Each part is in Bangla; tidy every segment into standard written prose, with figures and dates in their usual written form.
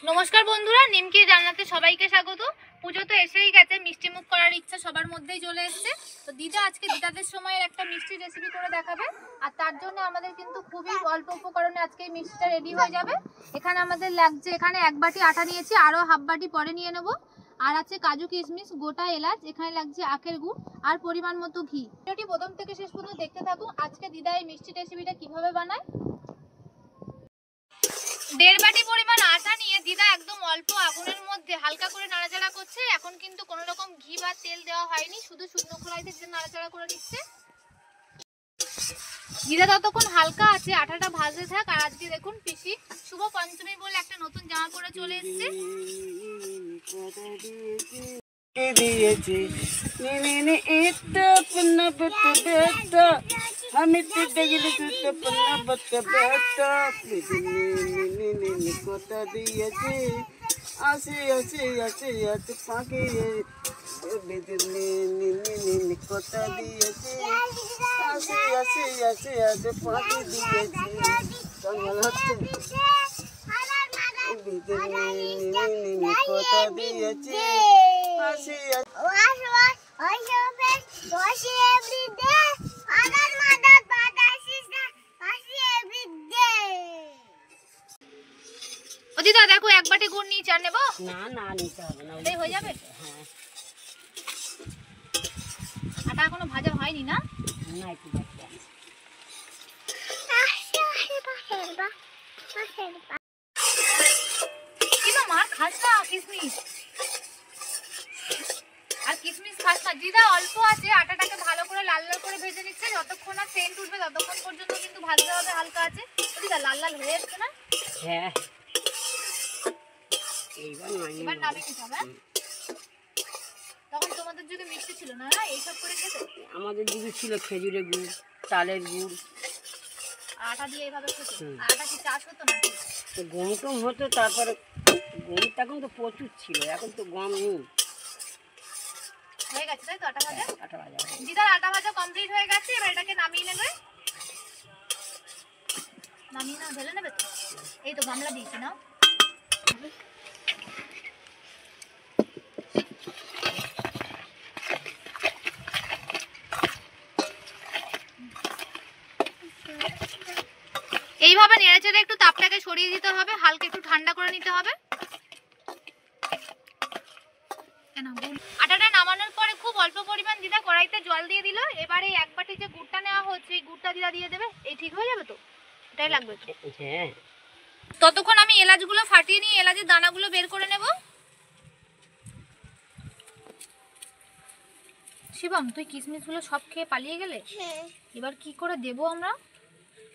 নমস্কার বন্ধুরা, নিমকির রান্নাতে সবাইকে স্বাগত। পুজো তো এসেই গেছে, মিষ্টি মুখ করার ইচ্ছা সবার মধ্যেই চলে এসেছে। তো দিদা আজকে দিদাদের সময়ের একটা মিষ্টি রেসিপি করে দেখাবে, আর তার জন্য আমাদের কিন্তু খুবই অল্প উপকরণে আজকে এই মিষ্টিটা রেডি হয়ে যাবে। এখানে আমাদের লাগছে, এখানে 1 বাটি আটা নিয়েছি, আরও হাফ বাটি পরে নিয়ে নেব। আর আছে কাজু কিশমিশ, গোটা এলাচ, এখানে লাগছে আখের গুড় আর পরিমাণ মতো ঘি। ভিডিওটি প্রথম থেকে শেষ পর্যন্ত দেখতে থাকুন। আজকে দিদা এই মিষ্টি রেসিপিটা কিভাবে বানায়। 1.5 বাটি পরিমাণ আটা নিয়ে দিদা একদম অল্প আগুনের মধ্যে হালকা করে নাড়াচাড়া করছে। এখন কিন্তু কোনো রকম ঘি বা তেল দেওয়া হয়নি, শুধু শুকনো খোলাইতে যে নাড়াচাড়া করে নিচ্ছে। দিদা ততক্ষণ হালকা আছে, আটাটা ভাজতে থাক। আর আজকে দেখুন পিসি শুভ পঞ্চমী বলে একটা নতুন জামা পরে চলে এসেছে। আমি কথা দিয়েছি আসি আসি আসি আসি পাখি কথা দিয়েছি আসি আসি আসি আসি পাখি দিয়েছি কথা দিয়েছি আসি দিদা দেখো 1 বাটি গুড় নিয়ে চা নেবো। না না নিতে হবে না, ওটাই হয়ে যাবে। হ্যাঁ, আটা এখনো ভাজা হয়নি না? না একটু বাকি আছে। দিদা মা খাস না কিশমিশ, আর কিশমিশ খাস না। দিদা অল্প আছে, আটাটাকে ভালো করে লাল লাল করে ভেজে নিচ্ছে। যতক্ষণ না সেন্ট উঠবে ততক্ষণ পর্যন্ত কিন্তু ভাজতে হবে হালকা আছে। দিদা লাল লাল হয়ে যাচ্ছে না? হ্যাঁ, এইবার নামিয়ে নিতে হবে। তখন তোমাদের যুগে মিষ্টি ছিল না, এইসব করে খেতে। আমাদের দিদি ছিল খেজুরের গুড়, চালের গুড়, আটা দিয়ে এইভাবে খেতে। আটা কি চাষ হতো না? তো গম টম হতো, তারপরে গমটা এখন তো প্রচুর ছিল, এখন তো গম নেই। হয়ে গেছে তাই তো আটা ভাজা? আটা ভাজা দিদার আটা ভাজা কমপ্লিট হয়ে গেছে। এবার এটাকে নামিয়ে নেবে। নামিয়ে নাও, ঢেলে নেবে তো। এই তো গামলা দিয়েছি না। এইভাবে নেড়েচেড়ে একটু তাপটাকে সরিয়ে দিতে হবে, হালকা একটু ঠান্ডা করে নিতে হবে। আটাটা নামানোর পরে খুব অল্প পরিমাণ দিদা কড়াইতে জল দিয়ে দিল। এবারে 1 বাটি যে গুড়টা নেওয়া হচ্ছে, এই গুড়টা দিদা দিয়ে দেবে। এই ঠিক হয়ে যাবে তো? এটাই লাগবে। হ্যাঁ, ততক্ষণ আমি এলাচগুলো ফাটিয়ে নিয়ে এলাচের দানাগুলো বের করে নেব। শিবম, তুই কিশমিশগুলো সব খেয়ে পালিয়ে গেলে। এবার কি করে দেবো আমরা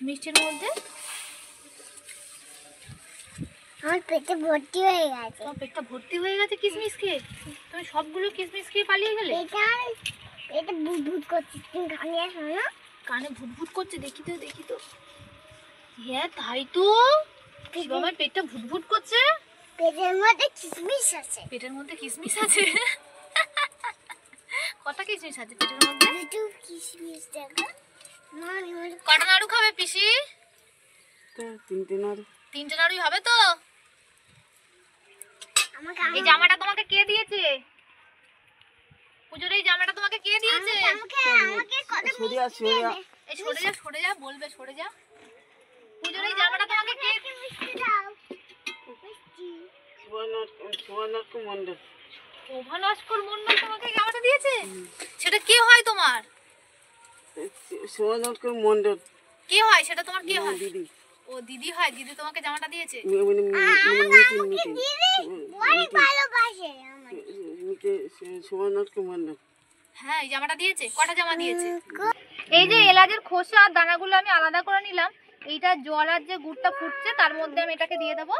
মিষ্টির মধ্যে? আমার পেটে ভর্তি হয়ে গেছে। তোমার পেটটা ভর্তি হয়ে গেছে কিশমিশ খেয়ে? তুমি সবগুলো কিশমিশ খেয়ে পালিয়ে গেলে? এটা বুদবুদ করছে, তুমি কানে আসো না? কানে ভুটভুট করছে, দেখি তো। হ্যাঁ তাই তো, শিবমের পেটটা ভুটভুট করছে। পেটের মধ্যে কিশমিশ আছে। পেটের মধ্যে কিশমিশ আছে? কটা কিশমিশ আছে পেটের মধ্যে? দুটো কিশমিশ দেখো। কটা নাড়ু খাবে পিসি? 3টে নাড়ু। 3টে নাড়ুই হবে তো? আমাকে এই জামাটা তোমাকে কে দিয়েছে? পুজোর এই জামাটা তোমাকে কে দিয়েছে? আমাকে কত সরে যা, সরে যা। এই সরে যা বলবে, সরে যা। পুজোর এই জামাটা তোমাকে কে? মিষ্টি দাও। মিষ্টি। সুবর্ণাক্ষ মণ্ডল। শোভানস্কর মণ্ডল তোমাকে জামাটা দিয়েছে? সেটা কে হয় তোমার? সুবর্ণাক্ষ মণ্ডল কে হয় সেটা তোমার? কে হয়? দিদি। ও দিদি হয়। দিদি তোমাকে জামাটা দিয়েছে? সুবর্ণাক্ষ মণ্ডল। হ্যাঁ, এই জামাটা দিয়েছে। কটা জামা দিয়েছে? এই যে এলাচের খোসা আর দানাগুলো আমি আলাদা করে নিলাম। এইটা জল আর যে গুড়টা ফুটছে তার মধ্যে আমি এটাকে দিয়ে দেবো।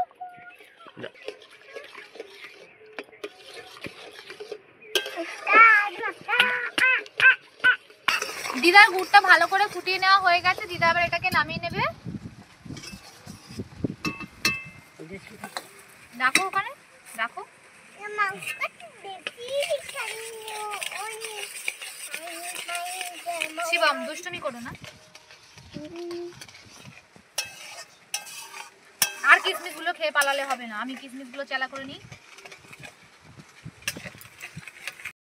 দিদার গুড়টা ভালো করে ফুটিয়ে নেওয়া হয়ে গেছে। দিদা আবার এটাকে নামিয়ে নেবে। রাখো ওখানে, রাখো। শিবম দুষ্টুমি করো না। আর কিশমিশগুলো খেয়ে পালালে হবে না, আমি কিশমিশগুলো চালা করে নিই।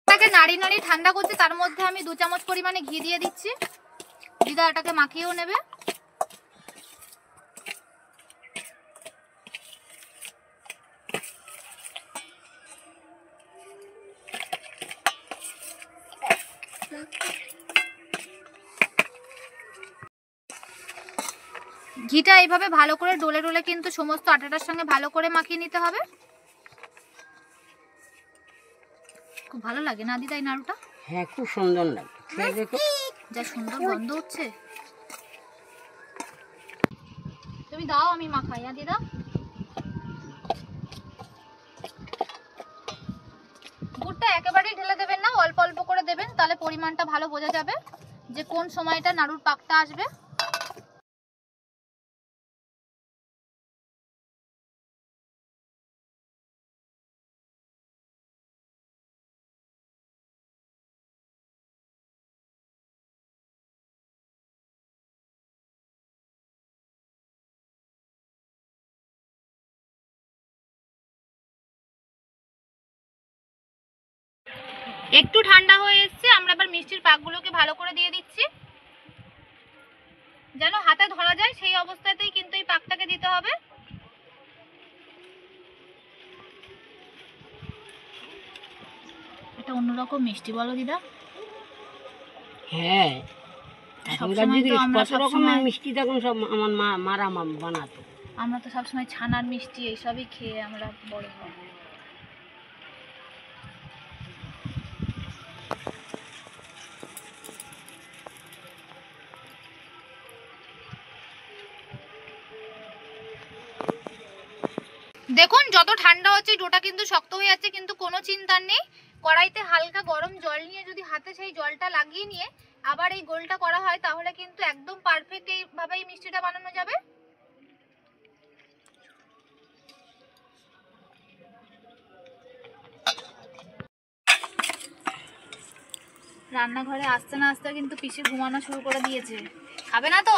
এটাকে নাড়ি নাড়ি ঠান্ডা করছি, তার মধ্যে আমি 2 চামচ পরিমাণে ঘি দিয়ে দিচ্ছি। দিদা এটাকে মাখিয়েও নেবে। ঘিটা এইভাবে ভালো করে ডলে ডলে কিন্তু সমস্ত আটাটার সঙ্গে ভালো করে মাখিয়ে নিতে হবে। খুব ভালো লাগে না দিদা এই নাড়ুটা? হ্যাঁ, খুব সুন্দর লাগে, খেয়ে দেখো। যা সুন্দর গন্ধ হচ্ছে। তুমি দাও আমি মাখাই। আর দিদা গুড়টা একেবারেই ঢেলে দেবেন না, অল্প অল্প করে দেবেন, তাহলে পরিমাণটা ভালো বোঝা যাবে যে কোন সময়টা নাড়ুর পাকটা আসবে। একটু ঠান্ডা হয়ে এসছে, আমরা এবার মিষ্টির পাকগুলোকে ভালো করে দিয়ে দিচ্ছি, যেন হাতে ধরা যায় সেই অবস্থাতেই কিন্তু এই পাকটাকে দিতে হবে। এটা অন্যরকম মিষ্টি, বলো দিদা? হ্যাঁ, এখনকার সবসময় দিদি তো আমরা কত রকমের সবসময় মিষ্টি তখন সব আমার মারা বানাতো। আমরা তো সবসময় ছানার মিষ্টি এইসবই খেয়ে আমরা বড় হই। দেখুন যত ঠান্ডা হচ্ছে ডোটা কিন্তু শক্ত হয়ে যাচ্ছে, কিন্তু কোনো চিন্তার নেই। কড়াইতে হালকা গরম জল নিয়ে যদি হাতে সেই জলটা লাগিয়ে নিয়ে আবার এই গোলটা করা হয়, তাহলে কিন্তু একদম পারফেক্ট এইভাবে এই মিষ্টিটা বানানো যাবে। রান্নাঘরে আসতে না আসতে কিন্তু পিসি ঘুমানো শুরু করে দিয়েছে। খাবে না তো?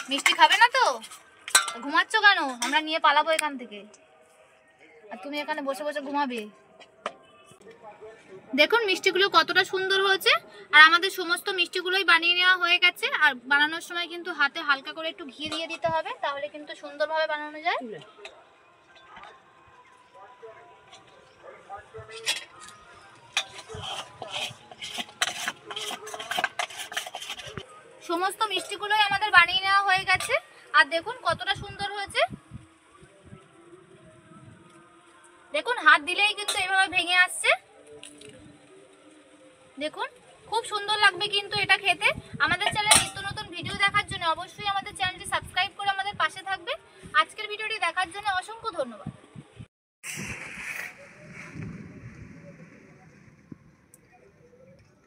মিষ্টি খাবে না তো? ঘুমাচ্ছ কেন? আমরা নিয়ে পালাবো এখান থেকে, আর তুমি এখানে বসে বসে ঘুমাবে। দেখুন মিষ্টিগুলো কতটা সুন্দর হয়েছে, আর আমাদের সমস্ত মিষ্টিগুলোই বানিয়ে নেওয়া হয়ে গেছে। আর বানানোর সময় কিন্তু হাতে হালকা করে একটু ঘি দিয়ে দিতে হবে, তাহলে কিন্তু সুন্দরভাবে বানানো যায়। সমস্ত মিষ্টিগুলোই আমাদের বানিয়ে নেওয়া হয়ে গেছে, আর দেখুন কতটা সুন্দর হয়েছে। দেখুন হাত দিলেই কিন্তু এইভাবে ভেঙে আসছে। দেখুন খুব সুন্দর লাগবে কিন্তু এটা খেতে। আমাদের চ্যানেলে নিত্য নতুন ভিডিও দেখার জন্য অবশ্যই আমাদের চ্যানেলটি সাবস্ক্রাইব করে আমাদের পাশে থাকবে। আজকের ভিডিওটি দেখার জন্য অসংখ্য ধন্যবাদ।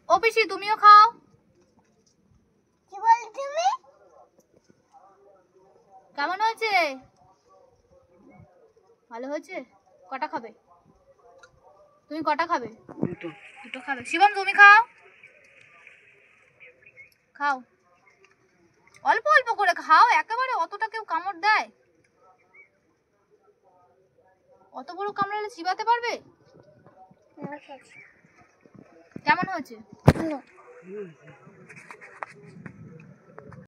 ও পিসি তুমিও খাও। কি বলছো তুমি? কেমন হয়েছে? ভালো হয়েছে? কটা খাবে? তুমি কটা খাবে? দুটো খাবে। শিবম তুমি খাও, খাও অল্প অল্প করে খাও, একেবারে অতটা কেউ কামড় দেয়? অত বড় কামড়ালে চিবাতে পারবে? কেমন হয়েছে?